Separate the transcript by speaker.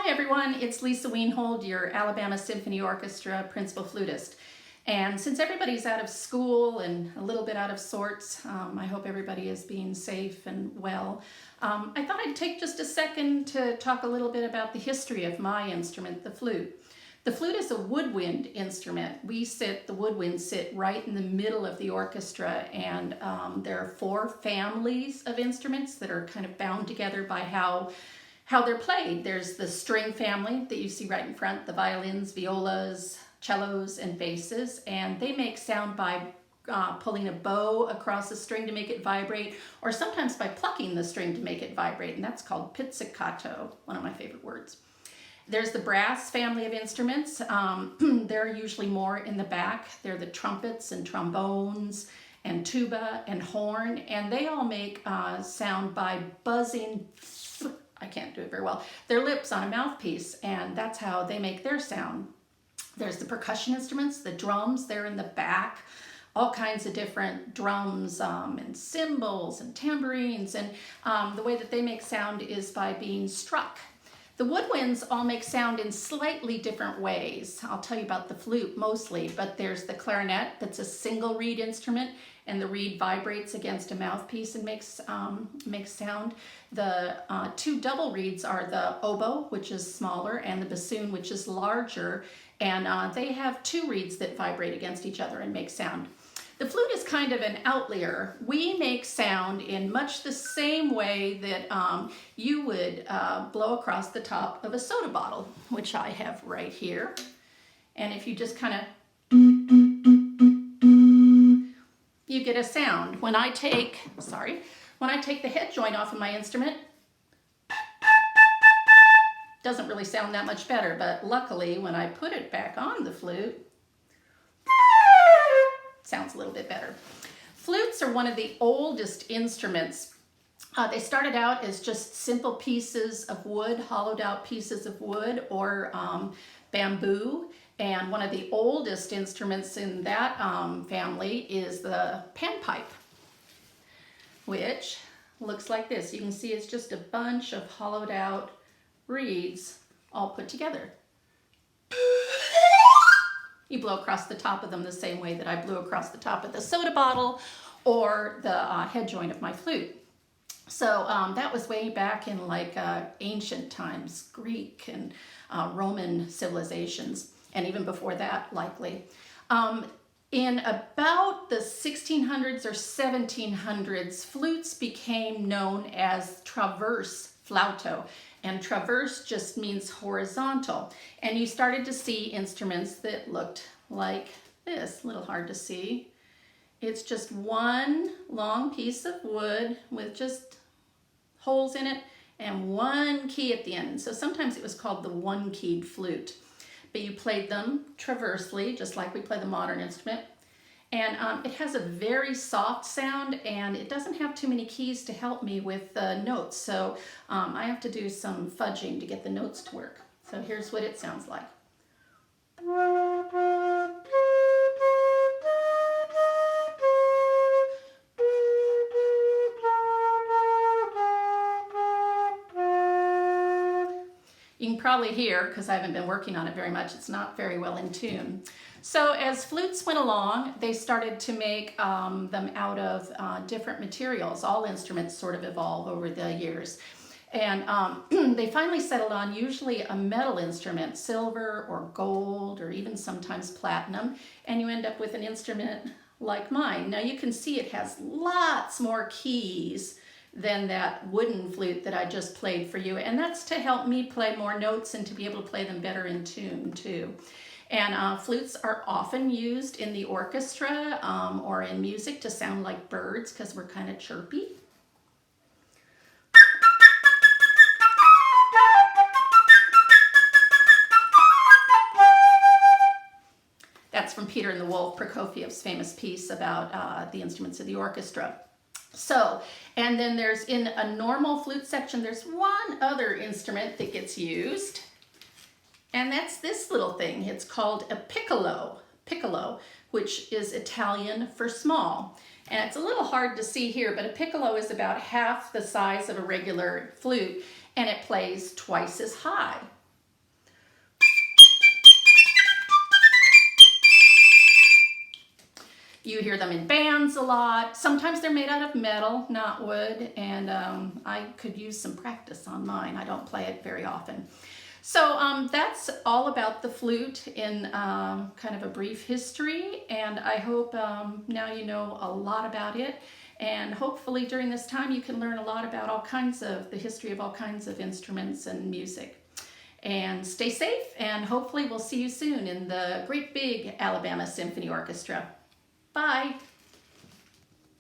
Speaker 1: Hi everyone, it's Lisa Wienhold, your Alabama Symphony Orchestra principal flutist. And since everybody's out of school and a little bit out of sorts, I hope everybody is being safe and well. I thought I'd take just a second to talk a little bit about the history of my instrument, the flute. The flute is a woodwind instrument. The woodwinds sit right in the middle of the orchestra, and there are 4 families of instruments that are kind of bound together by how they're played. There's the string family that you see right in front, the violins, violas, cellos, and basses, and they make sound by pulling a bow across a string to make it vibrate, or sometimes by plucking the string to make it vibrate, and that's called pizzicato, one of my favorite words. There's the brass family of instruments. They're usually more in the back. They're the trumpets and trombones and tuba and horn, and they all make sound by buzzing, I can't do it very well, their lips on a mouthpiece, and that's how they make their sound. There's the percussion instruments, the drums, they're in the back, all kinds of different drums and cymbals and tambourines, and the way that they make sound is by being struck. The woodwinds all make sound in slightly different ways. I'll tell you about the flute mostly, but there's the clarinet that's a single reed instrument, and the reed vibrates against a mouthpiece and makes sound. The 2 double reeds are the oboe, which is smaller, and the bassoon, which is larger, and they have 2 reeds that vibrate against each other and make sound. The flute is kind of an outlier. We make sound in much the same way that you would blow across the top of a soda bottle, which I have right here. And if you just kind of, you get a sound. When I take the head joint off of my instrument, doesn't really sound that much better, but luckily when I put it back on the flute, sounds a little bit better. Flutes are one of the oldest instruments. They started out as just simple pieces of wood, hollowed out pieces of wood or bamboo. And one of the oldest instruments in that family is the panpipe, which looks like this. You can see it's just a bunch of hollowed out reeds all put together. You blow across the top of them the same way that I blew across the top of the soda bottle or the head joint of my flute. So that was way back in like ancient times, Greek and Roman civilizations, and even before that, likely. In about the 1600s or 1700s, flutes became known as traverse flauto. And traverse just means horizontal. And you started to see instruments that looked like this, a little hard to see. It's just one long piece of wood with just holes in it and one key at the end. So sometimes it was called the one-keyed flute. But you played them traversely, just like we play the modern instrument. And it has a very soft sound, and it doesn't have too many keys to help me with the notes. So I have to do some fudging to get the notes to work. So here's what it sounds like. You can probably hear, because I haven't been working on it very much, it's not very well in tune. So as flutes went along, they started to make them out of different materials. All instruments sort of evolve over the years. And they finally settled on usually a metal instrument, silver or gold or even sometimes platinum, and you end up with an instrument like mine. Now you can see it has lots more keys than that wooden flute that I just played for you, and that's to help me play more notes and to be able to play them better in tune too. And flutes are often used in the orchestra or in music to sound like birds because we're kind of chirpy. That's from Peter and the Wolf, Prokofiev's famous piece about the instruments of the orchestra. So, and then there's, in a normal flute section, there's one other instrument that gets used, and that's this little thing. It's called a piccolo, which is Italian for small. And it's a little hard to see here, but a piccolo is about half the size of a regular flute, and it plays twice as high. You hear them in bands a lot. Sometimes they're made out of metal, not wood, and I could use some practice on mine. I don't play it very often. So that's all about the flute in kind of a brief history, and I hope now you know a lot about it, and hopefully during this time you can learn a lot about all kinds of the history of all kinds of instruments and music. And stay safe, and hopefully we'll see you soon in the great big Alabama Symphony Orchestra. Bye.